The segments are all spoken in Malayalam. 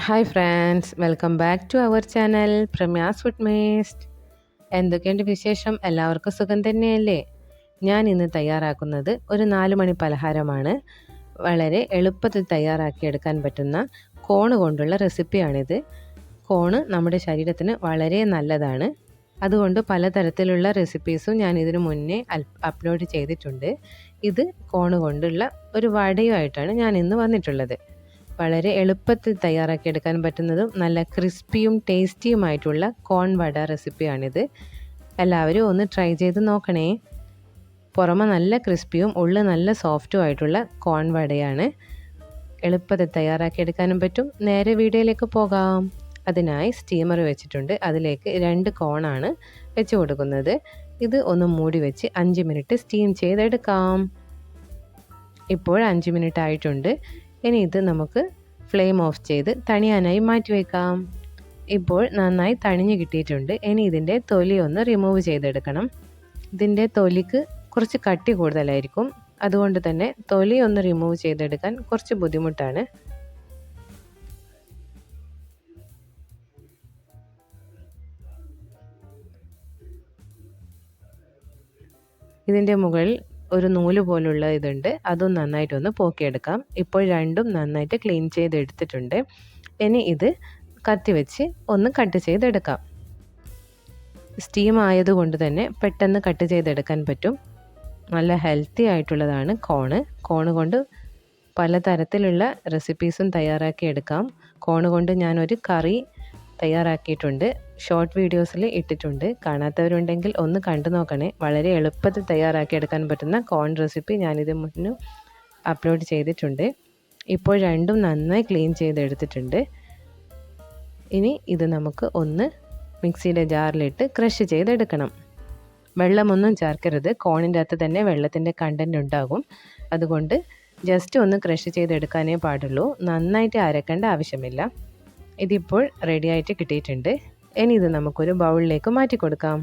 Hi friends, welcome back to our channel Pramya's food mist. എന്തൊക്കെയുണ്ട് വിശേഷം? എല്ലാവർക്കും സുഖം തന്നെയല്ലേ? ഞാൻ ഇന്ന് തയ്യാറാക്കുന്നത് ഒരു 4 മണി പലഹാരമാണ്. വളരെ എളുപ്പത്തിൽ തയ്യാറാക്കിയെടുക്കാൻ പറ്റുന്ന കോണ് കൊണ്ടുള്ള റെസിപ്പിയാണിത്. കോണ് നമ്മുടെ ശരീരത്തിന് വളരെ നല്ലതാണ്. അതുകൊണ്ട് പലതരത്തിലുള്ള റെസിപ്പീസും ഞാൻ ഇതിനു മുന്നേ അപ്ലോഡ് ചെയ്തിട്ടുണ്ട്. ഇത് കോണ് കൊണ്ടുള്ള ഒരു വടയുമായിട്ടാണ് ഞാൻ ഇന്ന് വന്നിട്ടുള്ളത്. വളരെ എളുപ്പത്തിൽ തയ്യാറാക്കിയെടുക്കാൻ പറ്റുന്നതും നല്ല ക്രിസ്പിയും ടേസ്റ്റിയുമായിട്ടുള്ള കോൺ വട റെസിപ്പിയാണിത്. എല്ലാവരും ഒന്ന് ട്രൈ ചെയ്ത് നോക്കണേ. പുറമെ നല്ല ക്രിസ്പിയും ഉള്ളിൽ നല്ല സോഫ്റ്റും ആയിട്ടുള്ള കോൺ വടയാണ്. എളുപ്പത്തിൽ തയ്യാറാക്കിയെടുക്കാനും പറ്റും. നേരെ വീഡിയോയിലേക്ക് പോകാം. അതിനായി സ്റ്റീമർ വെച്ചിട്ടുണ്ട്. അതിലേക്ക് 2 കോണാണ് വെച്ച് കൊടുക്കുന്നത്. ഇത് ഒന്ന് മൂടി വെച്ച് 5 മിനിറ്റ് സ്റ്റീം ചെയ്തെടുക്കാം. ഇപ്പോൾ 5 മിനിറ്റ് ആയിട്ടുണ്ട്. ഇനി ഇത് നമുക്ക് ഫ്ലെയിം ഓഫ് ചെയ്ത് തണിയാനായി മാറ്റിവെക്കാം. ഇപ്പോൾ നന്നായി തണിഞ്ഞ് കിട്ടിയിട്ടുണ്ട്. ഇനി ഇതിൻ്റെ തൊലി ഒന്ന് റിമൂവ് ചെയ്തെടുക്കണം. ഇതിൻ്റെ തൊലിക്ക് കുറച്ച് കട്ടി കൂടുതലായിരിക്കും. അതുകൊണ്ട് തന്നെ തൊലി ഒന്ന് റിമൂവ് ചെയ്തെടുക്കാൻ കുറച്ച് ബുദ്ധിമുട്ടാണ്. ഇതിൻ്റെ മുകളിൽ ഒരു നൂല് പോലുള്ള ഇതുണ്ട്. അതും നന്നായിട്ടൊന്ന് പോക്കിയെടുക്കാം. ഇപ്പോൾ രണ്ടും നന്നായിട്ട് ക്ലീൻ ചെയ്തെടുത്തിട്ടുണ്ട്. ഇനി ഇത് കത്തി വെച്ച് ഒന്ന് കട്ട് ചെയ്തെടുക്കാം. സ്റ്റീം ആയതുകൊണ്ട് തന്നെ പെട്ടെന്ന് കട്ട് ചെയ്തെടുക്കാൻ പറ്റും. നല്ല ഹെൽത്തി ആയിട്ടുള്ളതാണ് കോണ് കൊണ്ട് പലതരത്തിലുള്ള റെസിപ്പീസും തയ്യാറാക്കിയെടുക്കാം. കോണ് കൊണ്ട് ഞാനൊരു കറി തയ്യാറാക്കിയിട്ടുണ്ട്. ഷോർട്ട് വീഡിയോസിൽ ഇട്ടിട്ടുണ്ട്. കാണാത്തവരുണ്ടെങ്കിൽ ഒന്ന് കണ്ടു നോക്കണേ. വളരെ എളുപ്പത്തിൽ തയ്യാറാക്കിയെടുക്കാൻ പറ്റുന്ന കോൺ റെസിപ്പി ഞാനിത് മുന്നേ അപ്ലോഡ് ചെയ്തിട്ടുണ്ട്. ഇപ്പോൾ രണ്ടും നന്നായി ക്ലീൻ ചെയ്തെടുത്തിട്ടുണ്ട്. ഇനി ഇത് നമുക്ക് ഒന്ന് മിക്സിയുടെ ജാറിലിട്ട് ക്രഷ് ചെയ്തെടുക്കണം. വെള്ളമൊന്നും ചേർക്കരുത്. കോണിൻ്റെ അകത്ത് തന്നെ വെള്ളത്തിൻ്റെ കണ്ടൻറ്റ് ഉണ്ടാകും. അതുകൊണ്ട് ജസ്റ്റ് ഒന്ന് ക്രഷ് ചെയ്തെടുക്കാനേ പാടുള്ളൂ. നന്നായിട്ട് അരക്കേണ്ട ആവശ്യമില്ല. ഇതിപ്പോൾ റെഡി ആയിട്ട് കിട്ടിയിട്ടുണ്ട്. ഇനി ഇത് നമുക്കൊരു ബൗളിലേക്ക് മാറ്റി കൊടുക്കാം.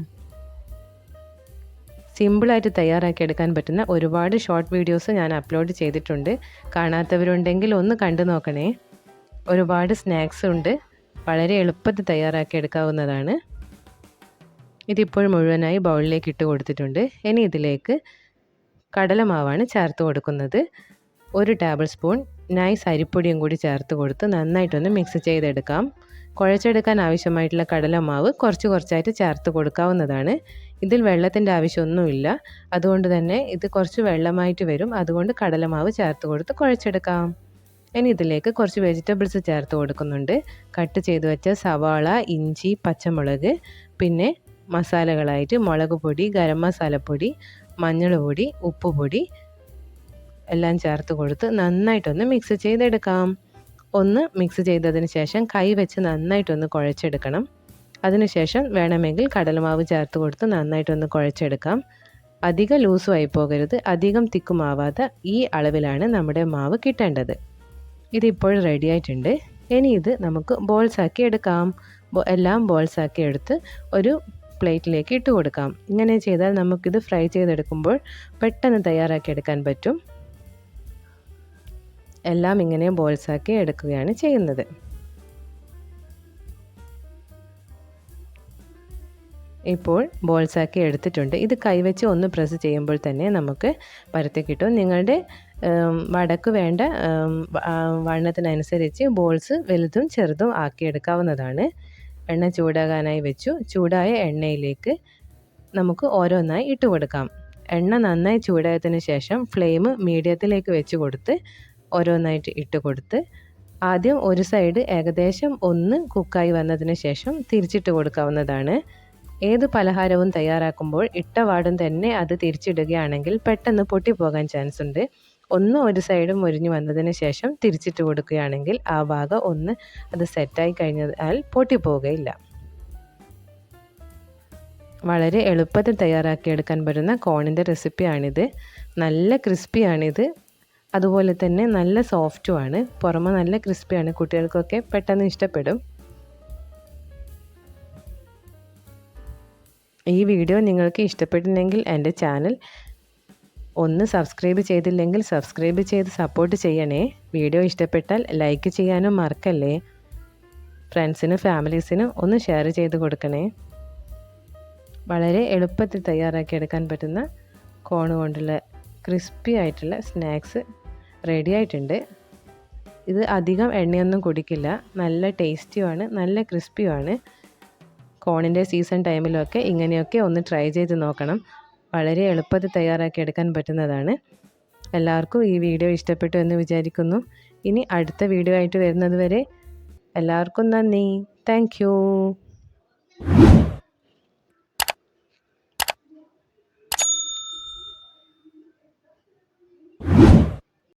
സിമ്പിളായിട്ട് തയ്യാറാക്കിയെടുക്കാൻ പറ്റുന്ന ഒരുപാട് ഷോർട്ട് വീഡിയോസ് ഞാൻ അപ്ലോഡ് ചെയ്തിട്ടുണ്ട്. കാണാത്തവരുണ്ടെങ്കിൽ ഒന്ന് കണ്ടു നോക്കണേ. ഒരുപാട് സ്നാക്സ് ഉണ്ട്. വളരെ എളുപ്പത്തിൽ തയ്യാറാക്കിയെടുക്കാവുന്നതാണ്. ഇതിപ്പോൾ മുഴുവനായി ബൗളിലേക്ക് ഇട്ട് കൊടുത്തിട്ടുണ്ട്. ഇനി ഇതിലേക്ക് കടലമാവാണ് ചേർത്ത് കൊടുക്കുന്നത്. 1 ടേബിൾ സ്പൂൺ നൈസ് അരിപ്പൊടിയും കൂടി ചേർത്ത് കൊടുത്ത് നന്നായിട്ടൊന്ന് മിക്സ് ചെയ്തെടുക്കാം. കുഴച്ചെടുക്കാൻ ആവശ്യമായിട്ടുള്ള കടലമാവ് കുറച്ചായിട്ട് ചേർത്ത് കൊടുക്കാവുന്നതാണ്. ഇതിൽ വെള്ളത്തിൻ്റെ ആവശ്യമൊന്നുമില്ല. അതുകൊണ്ട് തന്നെ ഇത് കുറച്ച് വെള്ളമായിട്ട് വരും. അതുകൊണ്ട് കടലമാവ് ചേർത്ത് കൊടുത്ത് കുഴച്ചെടുക്കാം. ഇനി ഇതിലേക്ക് കുറച്ച് വെജിറ്റബിൾസ് ചേർത്ത് കൊടുക്കുന്നുണ്ട്. കട്ട് ചെയ്ത് വെച്ച സവാള, ഇഞ്ചി, പച്ചമുളക്, പിന്നെ മസാലകളായിട്ട് മുളക് പൊടി, ഗരം മസാലപ്പൊടി, മഞ്ഞൾ പൊടി, ഉപ്പുപൊടി എല്ലാം ചേർത്ത് കൊടുത്ത് നന്നായിട്ടൊന്ന് മിക്സ് ചെയ്തെടുക്കാം. ഒന്ന് മിക്സ് ചെയ്തതിന് ശേഷം കൈ വെച്ച് നന്നായിട്ടൊന്ന് കുഴച്ചെടുക്കണം. അതിനുശേഷം വേണമെങ്കിൽ കടലമാവ് ചേർത്ത് കൊടുത്ത് നന്നായിട്ടൊന്ന് കുഴച്ചെടുക്കാം. അധികം ലൂസും ആയി പോകരുത്, അധികം തിക്കുമാവാതെ ഈ അളവിലാണ് നമ്മുടെ മാവ് കിട്ടേണ്ടത്. ഇതിപ്പോൾ റെഡി ആയിട്ടുണ്ട്. ഇനി ഇത് നമുക്ക് ബോൾസാക്കി എടുക്കാം. എല്ലാം ബോൾസാക്കി എടുത്ത് ഒരു പ്ലേറ്റിലേക്ക് ഇട്ട് കൊടുക്കാം. ഇങ്ങനെ ചെയ്താൽ നമുക്കിത് ഫ്രൈ ചെയ്തെടുക്കുമ്പോൾ പെട്ടെന്ന് തയ്യാറാക്കിയെടുക്കാൻ പറ്റും. എല്ലാം ഇങ്ങനെ ബോൾസാക്കി എടുക്കുകയാണ് ചെയ്യുന്നത്. ഇപ്പോൾ ബോൾസാക്കി എടുത്തിട്ടുണ്ട്. ഇത് കൈവച്ച് ഒന്ന് പ്രസ് ചെയ്യുമ്പോൾ തന്നെ നമുക്ക് പരത്തി കിട്ടും. നിങ്ങളുടെ വടക്ക് വേണ്ട വണ്ണത്തിനനുസരിച്ച് ബോൾസ് വലുതും ചെറുതും ആക്കിയെടുക്കാവുന്നതാണ്. എണ്ണ ചൂടാകാനായി വെച്ചു. ചൂടായ എണ്ണയിലേക്ക് നമുക്ക് ഓരോന്നായി ഇട്ട് കൊടുക്കാം. എണ്ണ നന്നായി ചൂടായതിനു ശേഷം ഫ്ലെയിം മീഡിയത്തിലേക്ക് വെച്ച് കൊടുത്ത് ഓരോന്നായിട്ട് ഇട്ട് കൊടുത്ത് ആദ്യം ഒരു സൈഡ് ഏകദേശം ഒന്ന് കുക്കായി വന്നതിന് ശേഷം തിരിച്ചിട്ട് കൊടുക്കാവുന്നതാണ്. ഏത് പലഹാരവും തയ്യാറാക്കുമ്പോൾ ഇട്ട വാടും തന്നെ അത് തിരിച്ചിടുകയാണെങ്കിൽ പെട്ടെന്ന് പൊട്ടിപ്പോകാൻ ചാൻസ് ഉണ്ട്. ഒരു സൈഡ് മുരിഞ്ഞു വന്നതിന് ശേഷം തിരിച്ചിട്ട് കൊടുക്കുകയാണെങ്കിൽ ആ ഭാഗം ഒന്ന് അത് സെറ്റായി കഴിഞ്ഞാൽ പൊട്ടിപ്പോവുകയില്ല. വളരെ എളുപ്പത്തിൽ തയ്യാറാക്കിയെടുക്കാൻ പറ്റുന്ന കോണിൻ്റെ റെസിപ്പിയാണിത്. നല്ല ക്രിസ്പിയാണിത്. അതുപോലെ തന്നെ നല്ല സോഫ്റ്റുമാണ്. പുറമെ നല്ല ക്രിസ്പിയാണ്. കുട്ടികൾക്കൊക്കെ പെട്ടെന്ന് ഇഷ്ടപ്പെടും. ഈ വീഡിയോ നിങ്ങൾക്ക് ഇഷ്ടപ്പെട്ടിട്ടുണ്ടെങ്കിൽ എൻ്റെ ചാനൽ ഒന്ന് സബ്സ്ക്രൈബ് ചെയ്തില്ലെങ്കിൽ സബ്സ്ക്രൈബ് ചെയ്ത് സപ്പോർട്ട് ചെയ്യണേ. വീഡിയോ ഇഷ്ടപ്പെട്ടാൽ ലൈക്ക് ചെയ്യാനും മറക്കല്ലേ. ഫ്രണ്ട്സിനും ഫാമിലീസിനും ഒന്ന് ഷെയർ ചെയ്ത് കൊടുക്കണേ. വളരെ എളുപ്പത്തിൽ തയ്യാറാക്കിയെടുക്കാൻ പറ്റുന്ന കോൺ കൊണ്ടുള്ള ക്രിസ്പി ആയിട്ടുള്ള സ്നാക്സ് റെഡി ആയിട്ടുണ്ട്. ഇത് അധികം എണ്ണയൊന്നും കുടിക്കില്ല, നല്ല ടേസ്റ്റിയുമാണ്, നല്ല ക്രിസ്പിയുമാണ്. കോണിൻ്റെ സീസൺ ടൈമിലൊക്കെ ഇങ്ങനെയൊക്കെ ഒന്ന് ട്രൈ ചെയ്ത് നോക്കണം. വളരെ എളുപ്പത്തിൽ തയ്യാറാക്കിയെടുക്കാൻ പറ്റുന്നതാണ്. എല്ലാവർക്കും ഈ വീഡിയോ ഇഷ്ടപ്പെട്ടു എന്ന് വിചാരിക്കുന്നു. ഇനി അടുത്ത വീഡിയോ ആയിട്ട് വരുന്നത് വരെ എല്ലാവർക്കും നന്ദി. Thank you.